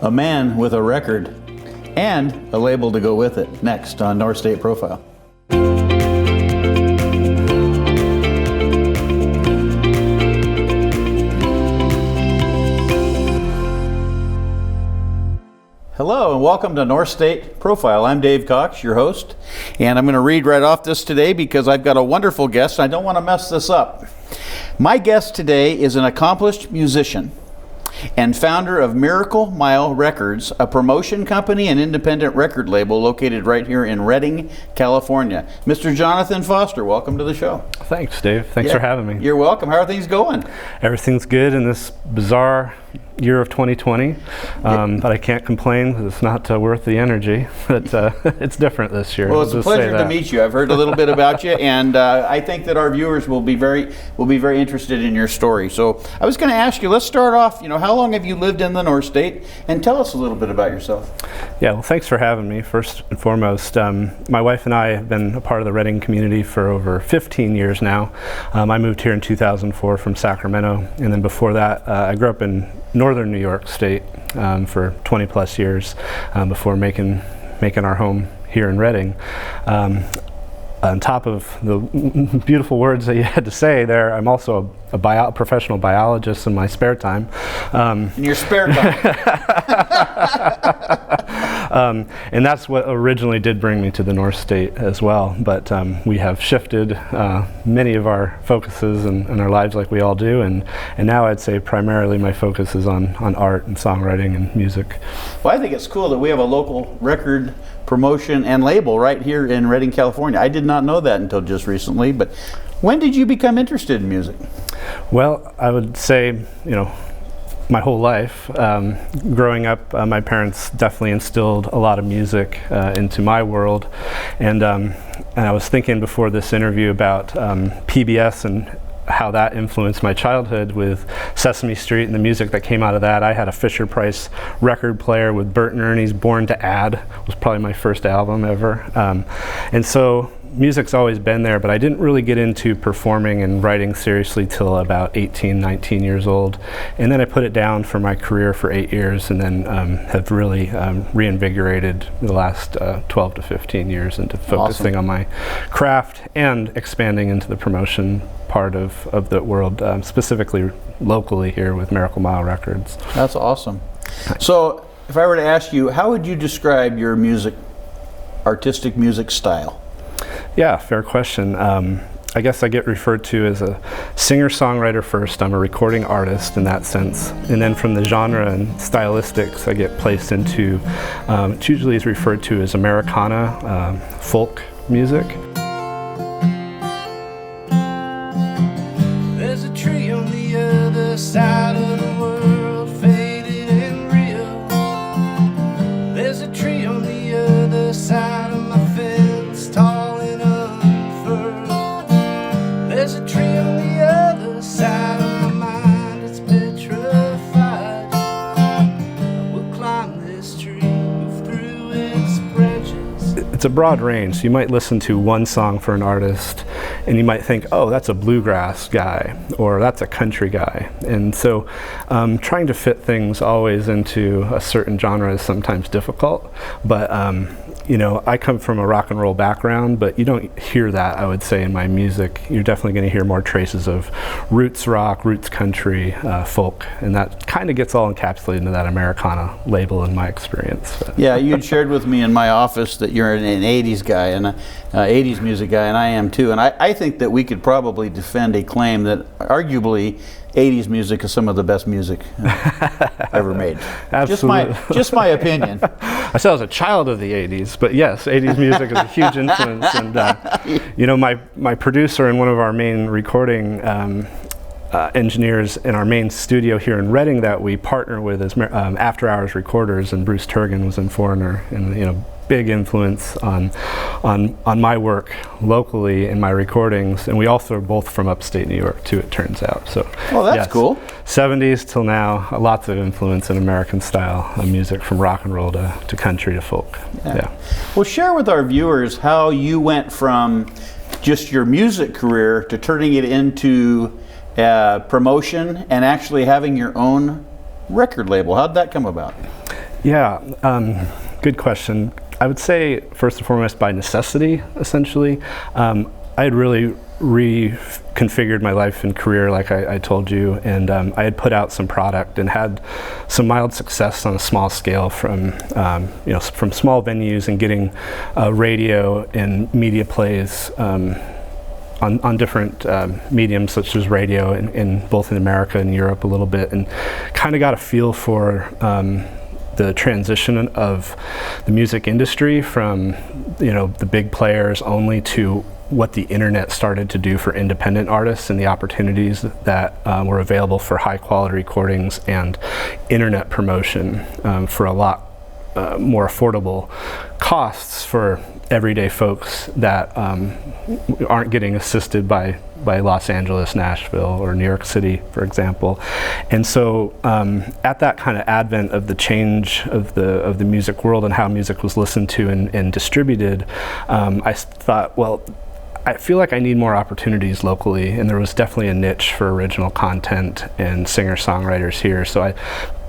a man with a record, and a label to go with it, next on Northstate Profile. Hello and welcome to Northstate Profile. I'm Dave Cox, your host, and I'm going to read right off this today because I've got a wonderful guest and I don't want to mess this up. My guest today is an accomplished musician and founder of Miracle Mile Records, a promotion company and independent record label located right here in Redding, California. Mr. Jonathan Foster, welcome to the show. Thanks, Dave. Thanks for having me. You're welcome. How are things going? Everything's good in this bizarre year of 2020, but I can't complain because it's not worth the energy. But it's different this year. Well, it's a pleasure to meet you. I've heard a little bit about you, and I think that our viewers will be very interested in your story. So I was going to ask you. Let's start off. How long have you lived in the North State, and tell us a little bit about yourself. Yeah, well, thanks for having me. First and foremost, my wife and I have been a part of the Redding community for over 15 years now. I moved here in 2004 from Sacramento, and then before that, I grew up in northern New York State for 20 plus years before making our home here in Redding. On top of the beautiful words that you had to say there, I'm also a professional biologist in my spare time. In your spare time. And that's what originally did bring me to the North State as well. But we have shifted many of our focuses in our lives like we all do. And now I'd say primarily my focus is on art and songwriting and music. Well, I think it's cool that we have a local record promotion and label right here in Redding, California. I did not know that until just recently, but when did you become interested in music? Well, I would say, my whole life. Growing up, my parents definitely instilled a lot of music into my world, and I was thinking before this interview about PBS and how that influenced my childhood with Sesame Street and the music that came out of that. I had a Fisher-Price record player with Bert and Ernie's Born to Add. Was probably my first album ever. And so music's always been there, but I didn't really get into performing and writing seriously till about 18, 19 years old. And then I put it down for my career for 8 years, and then have really reinvigorated the last 12 to 15 years into focusing on my craft and expanding into the promotion part of the world, specifically locally here with Miracle Mile Records. That's awesome. So if I were to ask you, how would you describe your artistic music style? Yeah, fair question. I guess I get referred to as a singer-songwriter first. I'm a recording artist in that sense. And then from the genre and stylistics, I get placed into, it usually is referred to as Americana, folk music. There's a tree on the other side of the world, faded and real. There's a tree on the other side of my fence, tall and unfurled. There's a tree on the other side of my mind, it's petrified. I will climb this tree, move through its branches. It's a broad range. So you might listen to one song for an artist and you might think, oh, that's a bluegrass guy, or that's a country guy. And so trying to fit things always into a certain genre is sometimes difficult. But I come from a rock and roll background, but you don't hear that, I would say, in my music. You're definitely going to hear more traces of roots rock, roots country, folk, and that kind of gets all encapsulated into that Americana label in my experience. Yeah, you'd shared with me in my office that you're an 80s guy, and 80s music guy, and I am too. And I think that we could probably defend a claim that arguably 80s music is some of the best music ever made. Absolutely. Just my opinion. I said I was a child of the 80s, but yes, 80s music is a huge influence. And my producer and one of our main recording engineers in our main studio here in Redding that we partner with is After Hours Recorders, and Bruce Turgan was in Foreigner, and big influence on my work locally in my recordings, and we also are both from upstate New York too, it turns out. So well, that's cool. 70s till now, lots of influence in American style music, from rock and roll to country to folk. Yeah. Well, share with our viewers how you went from just your music career to turning it into promotion and actually having your own record label. How'd that come about? Yeah, good question. I would say first and foremost by necessity, essentially. I had really reconfigured my life and career, like I told you, and I had put out some product and had some mild success on a small scale from from small venues and getting radio and media plays on different mediums such as radio in both in America and Europe a little bit, and kind of got a feel for the transition of the music industry from the big players only to what the internet started to do for independent artists and the opportunities that were available for high quality recordings and internet promotion for a lot more affordable costs for everyday folks that aren't getting assisted by Los Angeles, Nashville, or New York City, for example. And so at that kind of advent of the change of the music world and how music was listened to and distributed, I thought, well, I feel like I need more opportunities locally, and there was definitely a niche for original content and singer-songwriters here. So I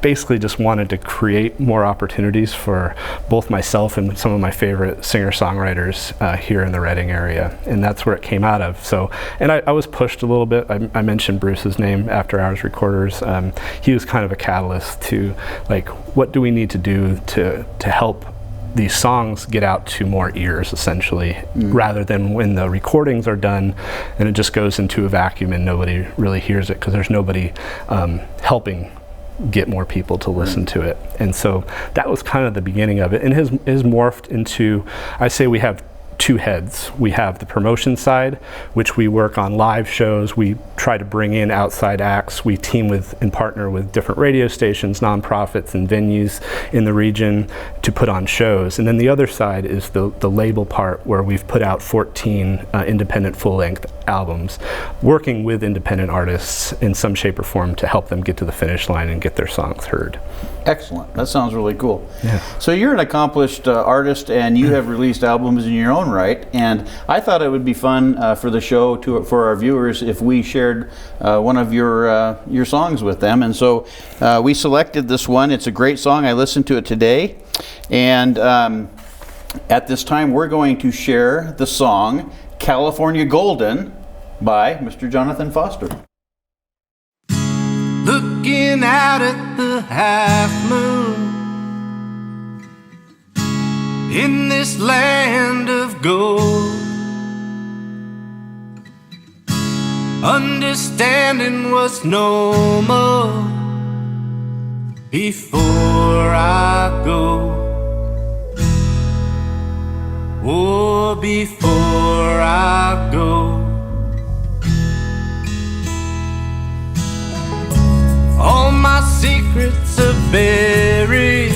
basically just wanted to create more opportunities for both myself and some of my favorite singer-songwriters here in the Reading area, and that's where it came out of. So, and I was pushed a little bit. I mentioned Bruce's name, After Hours Recorders. He was kind of a catalyst to, like, what do we need to do to help these songs get out to more ears, essentially, rather than when the recordings are done and it just goes into a vacuum and nobody really hears it because there's nobody helping get more people to listen to it. And so that was kind of the beginning of it, and has morphed into, I say we have two heads. We have the promotion side, which we work on live shows. We try to bring in outside acts. We team with and partner with different radio stations, nonprofits, and venues in the region to put on shows. And then the other side is the label part, where we've put out 14 independent full-length albums, working with independent artists in some shape or form to help them get to the finish line and get their songs heard. Excellent. That sounds really cool. Yeah. So you're an accomplished artist, and you have released albums in your own right. And I thought it would be fun for the show, for our viewers, if we shared one of your songs with them. And so we selected this one. It's a great song. I listened to it today, and at this time we're going to share the song "California Golden" by Mr. Jonathan Foster. Looking out at the half moon in this land of gold, understanding what's normal before I go. Oh, before I go. All my secrets are buried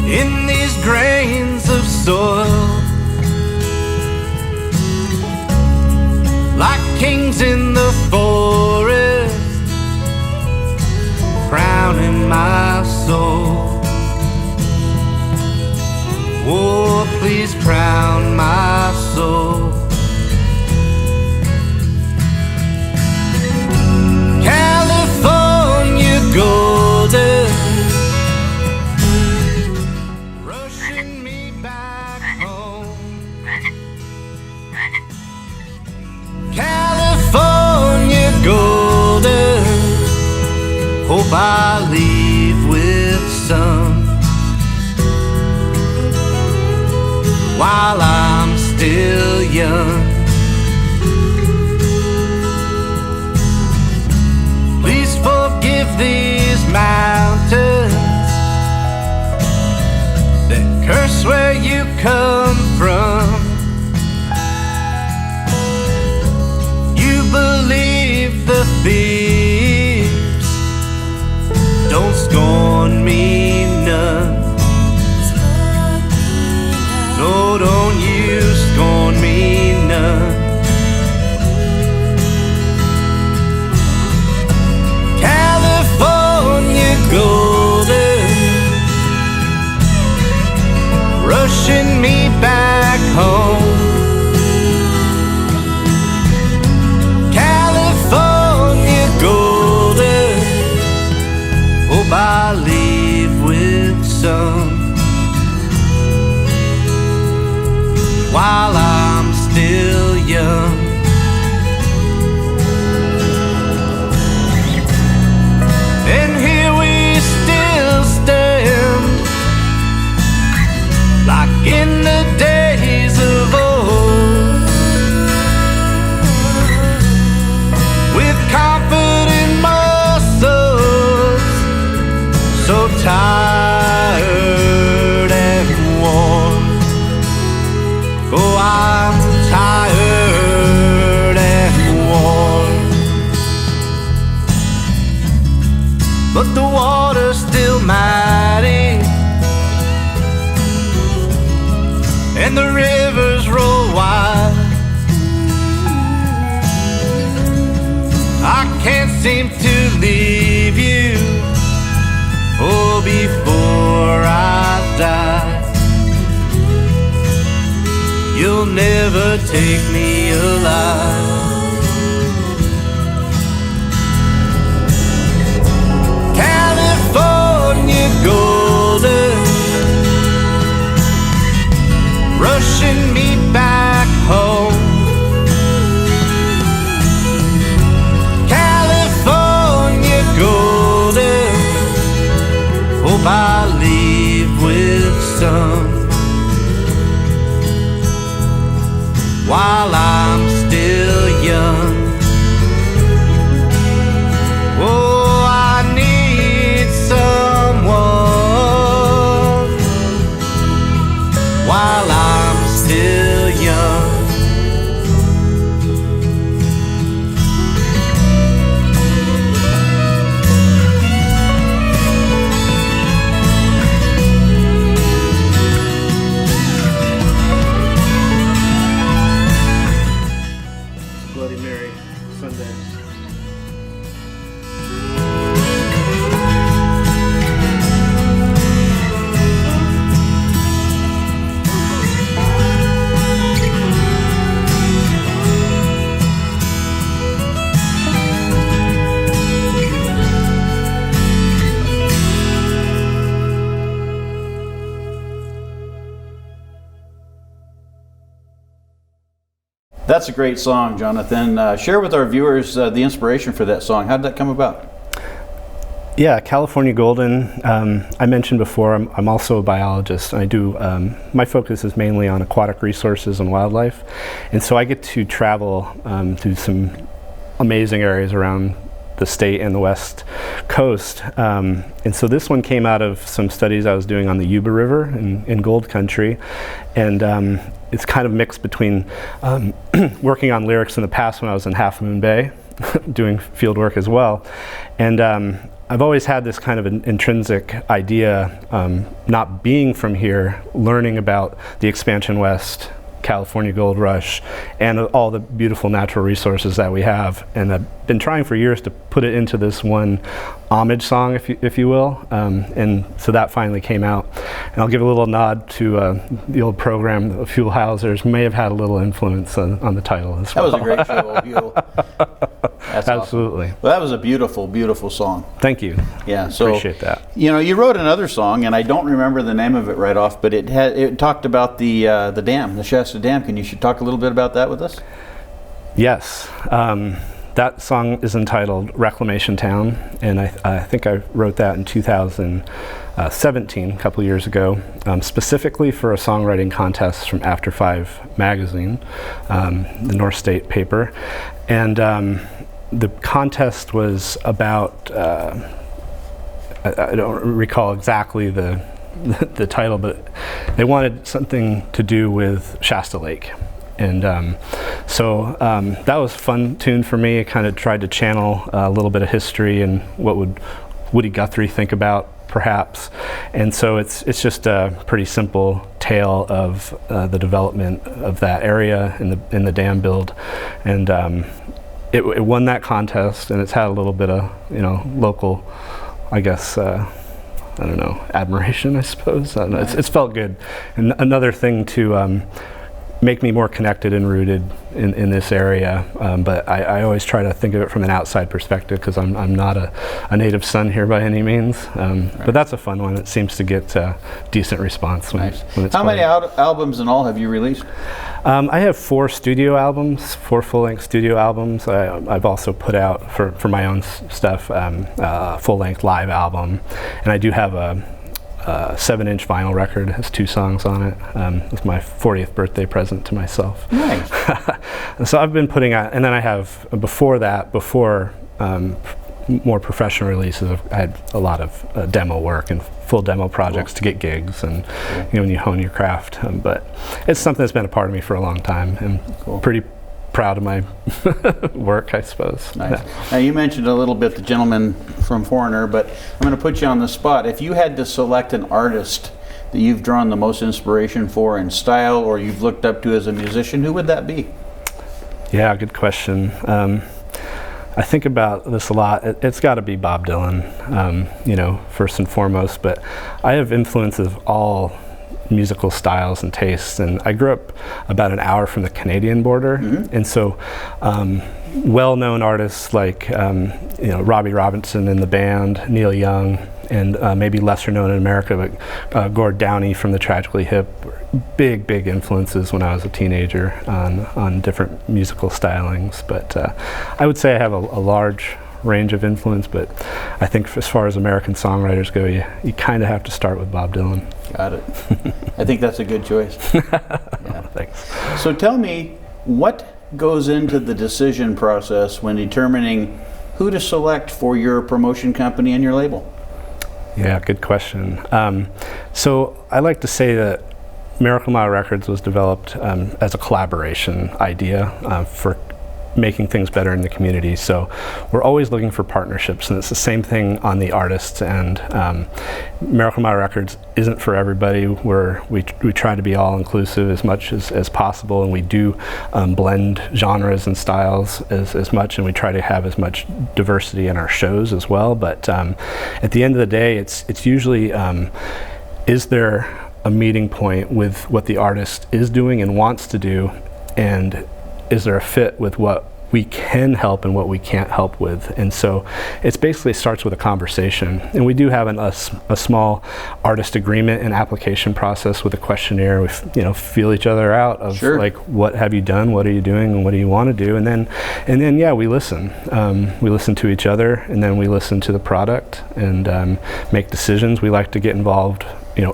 in these grains of soil, like kings in the forest, crowning my soul. Oh, please crown my soul. California golden, rushing me back home. California golden, hope I leave with some while I'm still young. Please forgive these mountains that curse where you come from. You believe the thieves, don't scorn me none. No, don't you scorn me none. California golden, rushing me back home. California golden, oh, by I leave with some while I'm still young. And here we still stand, like in the days of old, with confident muscles, so tired and worn. Oh, I'm tired and worn, but the water's still mighty, and the rivers roll wide. I can't seem to leave you, oh, before I die. You'll never take me alive. California golden, rushing me back home. California golden, hope I leave with some while I'm still young. Oh, I need someone while I'm still young. Bloody Mary, Sunday. That's a great song, Jonathan. Share with our viewers the inspiration for that song. How did that come about? Yeah, California Golden. I mentioned before, I'm also a biologist. I do, my focus is mainly on aquatic resources and wildlife. And so I get to travel to some amazing areas around the state and the West Coast. And so this one came out of some studies I was doing on the Yuba River in Gold Country. And it's kind of mixed between working on lyrics in the past when I was in Half Moon Bay, doing field work as well. And I've always had this kind of an intrinsic idea, not being from here, learning about the expansion west, California gold rush, and all the beautiful natural resources that we have. And I've been trying for years to put it into this one homage song, if you will. And so that finally came out. And I'll give a little nod to the old program, the Fuel Housers may have had a little influence on the title as well. That was a great show, Fuel. That's absolutely awesome. Well, that was a beautiful, beautiful song. Thank you. Yeah, so appreciate that. You know, you wrote another song, and I don't remember the name of it right off, but it talked about the dam, the Shasta Dam. Can you talk a little bit about that with us? Yes. That song is entitled Reclamation Town, and I think I wrote that in 2017, a couple years ago, specifically for a songwriting contest from After 5 magazine, the Northstate paper. And the contest was about, I don't recall exactly the title, but they wanted something to do with Shasta Lake. And so that was a fun tune for me. I kind of tried to channel a little bit of history and what would Woody Guthrie think about, perhaps. And so it's just a pretty simple tale of the development of that area in the dam build. And it won that contest, and it's had a little bit of local, I guess, I don't know, admiration, I suppose. I don't know. It's felt good. And another thing to make me more connected and rooted in this area. But I always try to think of it from an outside perspective, because I'm not a native son here by any means. Right. But that's a fun one. It seems to get decent response when, Nice. when it's How many played. albums in all have you released? I have 4 studio albums, 4 full-length studio albums. I've also put out, for my own stuff, a full-length live album. And I do have a 7-inch vinyl record. It has 2 songs on it. It's my 40th birthday present to myself. Nice. So I've been putting out, and then I have, before more professional releases, I had a lot of demo work and full demo projects to get gigs, and when you hone your craft. But it's something that's been a part of me for a long time, and pretty proud of my work, I suppose. Nice. Now, you mentioned a little bit the gentleman from Foreigner, but I'm going to put you on the spot. If you had to select an artist that you've drawn the most inspiration for in style, or you've looked up to as a musician, who would that be? Yeah, good question. I think about this a lot. It's got to be Bob Dylan, first and foremost. But I have influence of all musical styles and tastes, and I grew up about an hour from the Canadian border, and so well-known artists like Robbie Robinson and the band, Neil Young, and maybe lesser known in America, but Gord Downie from the Tragically Hip, big influences when I was a teenager on different musical stylings. But I would say I have a large range of influence, but I think as far as American songwriters go, you kind of have to start with Bob Dylan. Got it. I think that's a good choice. Yeah, thanks. So tell me, what goes into the decision process when determining who to select for your promotion company and your label? Yeah, good question. So I like to say that Miracle Mile Records was developed as a collaboration idea for making things better in the community. So we're always looking for partnerships, and it's the same thing on the artists end. Miracle Mile Records isn't for everybody. We try to be all inclusive as much as possible, and we do blend genres and styles as much, and we try to have as much diversity in our shows as well. But at the end of the day, it's usually, is there a meeting point with what the artist is doing and wants to do, and is there a fit with what we can help and what we can't help with? And so it basically starts with a conversation. And we do have a small artist agreement and application process with a questionnaire. We feel each other out of like, what have you done, what are you doing, and what do you want to do? And then yeah, we listen. We listen to each other, and then we listen to the product and make decisions. We like to get involved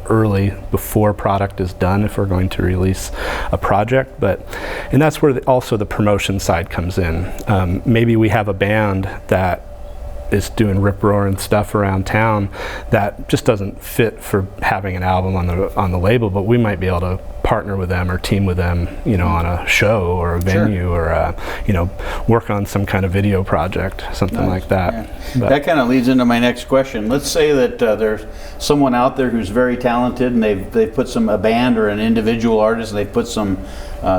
early before product is done if we're going to release a project. And that's where also the promotion side comes in. Maybe we have a band that is doing rip-roaring stuff around town that just doesn't fit for having an album on the label, but we might be able to partner with them or team with them, on a show or a venue or work on some kind of video project, something like that. Yeah. That kind of leads into my next question. Let's say that there's someone out there who's very talented, and they've put a band or an individual artist, and they've put some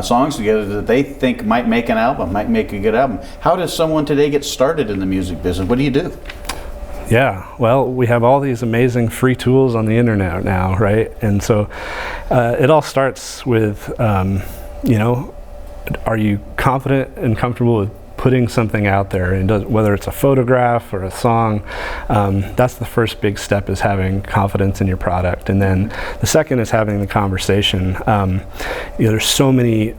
songs together that they think might make an album, might make a good album. How does someone today get started in the music business? What do you do? Yeah, well, we have all these amazing free tools on the internet now, right? And so it all starts with, are you confident and comfortable with putting something out there, and whether it's a photograph or a song, that's the first big step, is having confidence in your product. And then the second is having the conversation. There's so many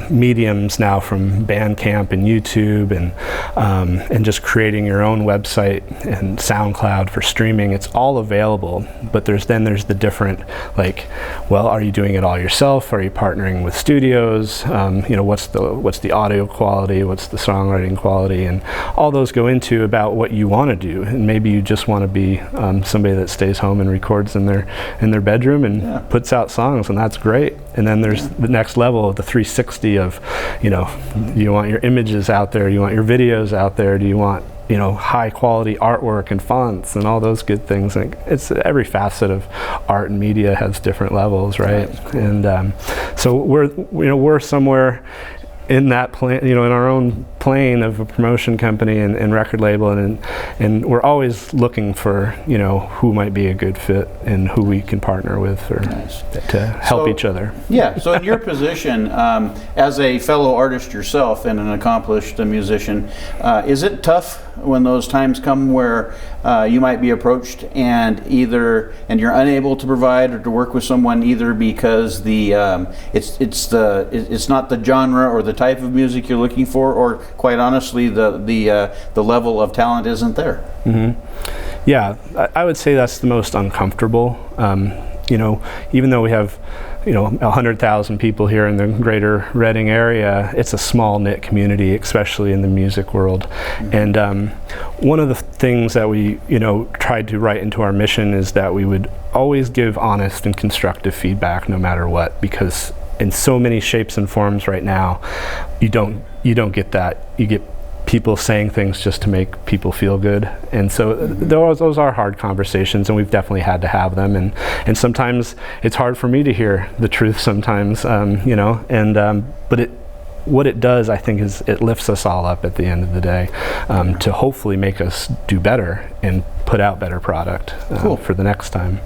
mediums now, from Bandcamp and YouTube and just creating your own website and SoundCloud for streaming. It's all available, but there's the different, are you doing it all yourself? Are you partnering with studios? What's the audio quality? What's the songwriting quality? And all those go into about what you want to do. And maybe you just want to be somebody that stays home and records in their bedroom and puts out songs, and that's great. And then there's the next level of the 360 of, do you want your images out there? Do you want your videos out there? Do you want high quality artwork and fonts and all those good things? And it's every facet of art and media has different levels, right? And so we're somewhere in that plan, in our own plane of a promotion company and record label, and we're always looking for, you know, who might be a good fit and who we can partner with to help each other. Yeah, so in your position, as a fellow artist yourself and an accomplished musician, is it tough when those times come where you might be approached and you're unable to provide or to work with someone either because it's not the genre or the type of music you're looking for, or quite honestly the level of talent isn't there? Mm-hmm. Yeah, I would say that's the most uncomfortable. You know, even though we have, you know, 100,000 people here in the greater Reading area, it's a small knit community, especially in the music world. And one of the things that we, you know, tried to write into our mission is that we would always give honest and constructive feedback no matter what, because in so many shapes and forms right now, you don't get that. You get people saying things just to make people feel good, and so those are hard conversations, and we've definitely had to have them, and sometimes it's hard for me to hear the truth sometimes, you know, and but what it does, I think, is it lifts us all up at the end of the day, to hopefully make us do better and put out better product for the next time.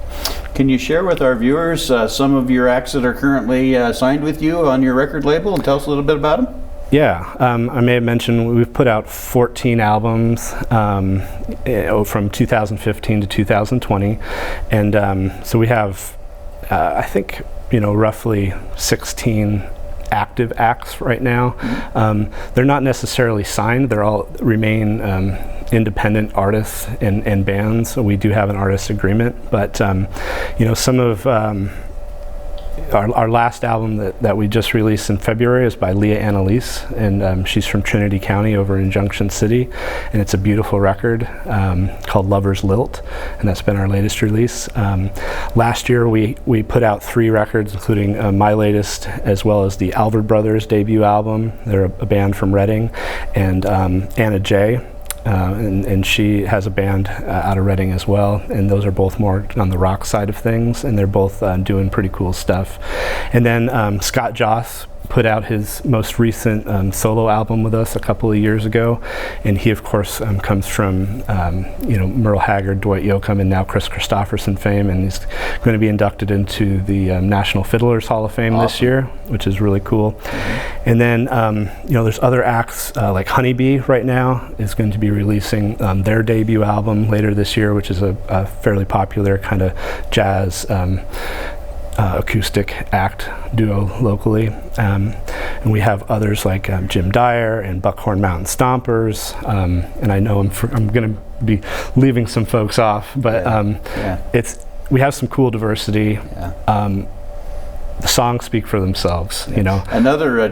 Can you share with our viewers some of your acts that are currently signed with you on your record label, and tell us a little bit about them? Yeah, I may have mentioned we've put out 14 albums from 2015 to 2020, and so we have, I think, you know, roughly 16 active acts right now. They're not necessarily signed; they're all remain independent artists and bands. So we do have an artist agreement, but you know, some of our last album that we just released in February is by Leah Annalise, and she's from Trinity County over in Junction City, and it's a beautiful record called Lover's Lilt, and that's been our latest release. Last year we put out 3 records, including my latest, as well as the Alvord Brothers debut album. They're a band from Reading, and Anna J. And she has a band out of Reading as well, and those are both more on the rock side of things, and they're both doing pretty cool stuff. And then Scott Joss put out his most recent solo album with us a couple of years ago, and he of course comes from you know, Merle Haggard, Dwight Yoakam, and now Chris Christopherson fame, and he's going to be inducted into the National Fiddlers Hall of Fame this year, which is really cool. And then you know, there's other acts like Honeybee right now is going to be releasing their debut album later this year, which is a fairly popular kind of jazz acoustic act duo locally, and we have others like Jim Dyer and Buckhorn Mountain Stompers, and I know I'm going to be leaving some folks off, but we have some cool diversity. The songs speak for themselves, you know. Another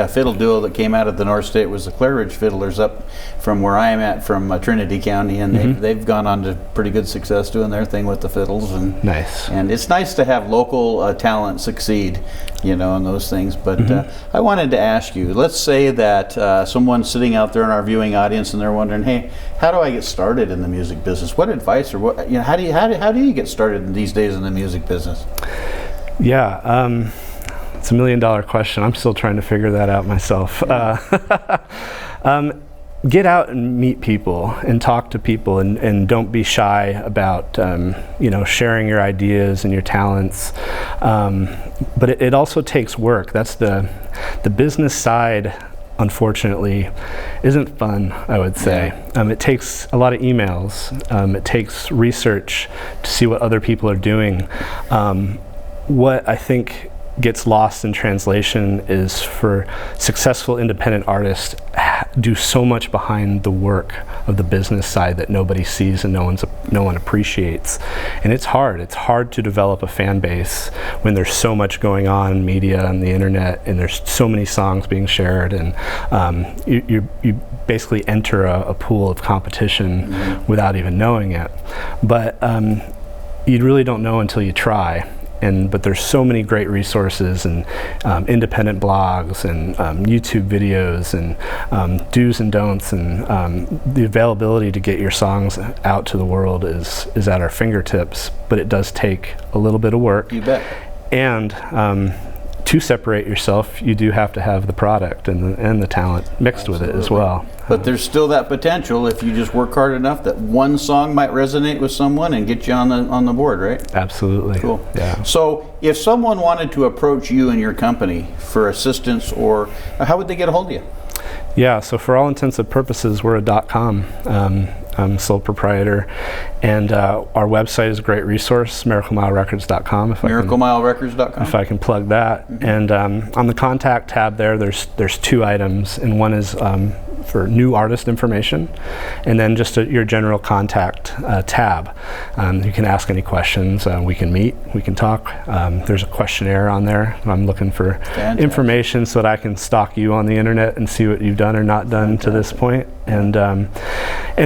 fiddle duo that came out of the Northstate was the Claridge Fiddlers up from where I am at, from Trinity County, and they've gone on to pretty good success doing their thing with the fiddles. And nice. And it's nice to have local talent succeed, you know, in those things. But I wanted to ask you, let's say that someone's sitting out there in our viewing audience and they're wondering, hey, how do I get started in the music business? What advice, or what, you know, how do you get started these days in the music business? Yeah, it's $1 million question. I'm still trying to figure that out myself. Get out and meet people and talk to people, and don't be shy about you know, sharing your ideas and your talents. But it also takes work. That's the business side. Unfortunately, isn't fun, I would say. It takes a lot of emails. It takes research to see what other people are doing. What I think gets lost in translation is for successful independent artists do so much behind the work of the business side that nobody sees and no one appreciates. And it's hard to develop a fan base when there's so much going on in media and the internet, and there's so many songs being shared, and you basically enter a pool of competition without even knowing it. But you really don't know until you try. But there's so many great resources, and independent blogs, and YouTube videos, and do's and don'ts, and the availability to get your songs out to the world is at our fingertips. But it does take a little bit of work. You bet. And to separate yourself, you do have to have the product and the talent mixed with it as well. But there's still that potential if you just work hard enough that one song might resonate with someone and get you on the board, right? Absolutely. Cool. Yeah. So if someone wanted to approach you and your company for assistance, or how would they get a hold of you? Yeah, so for all intents and purposes, we're a .com. I'm sole proprietor, and our website is a great resource, miraclemilerecords.com. Miraclemilerecords.com. If I can plug that. Mm-hmm. And on the contact tab there's 2 items, and one is for new artist information, and then just your general contact tab. You can ask any questions. We can meet, we can talk. There's a questionnaire on there. I'm looking for information so that I can stalk you on the internet and see what you've done or not done to this point. And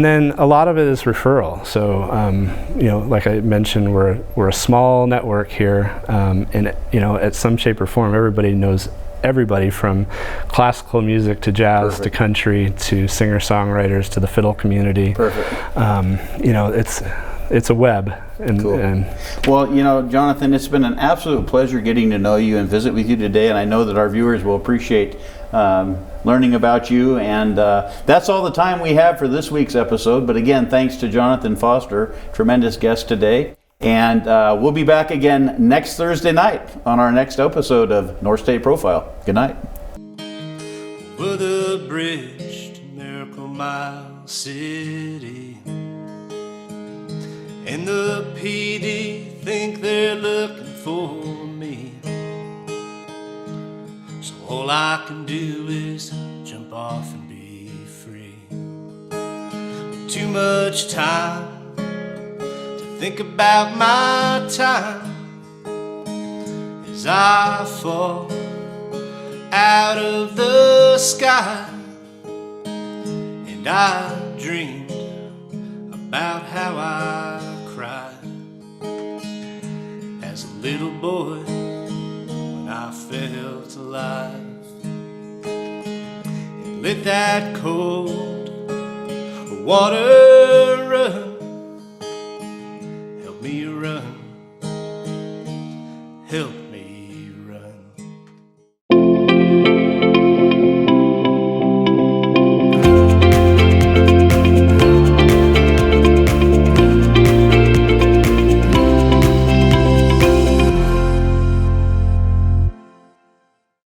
then a lot of it is referral. So like I mentioned, we're a small network here, and at some shape or form, everybody knows everybody from classical music to jazz to country to singer-songwriters to the fiddle community. Perfect. It's a web. Cool. Well, Jonathan, it's been an absolute pleasure getting to know you and visit with you today, and I know that our viewers will appreciate learning about you. And that's all the time we have for this week's episode. But again, thanks to Jonathan Foster, tremendous guest today. And we'll be back again next Thursday night on our next episode of Northstate Profile. Good night. Over the bridge to Miracle Mile City, and the PD think they're looking for me. So all I can do is jump off and be free. Too much time think about my time as I fall out of the sky, and I dreamed about how I cried as a little boy when I felt alive, and let that cold water run. Me run, help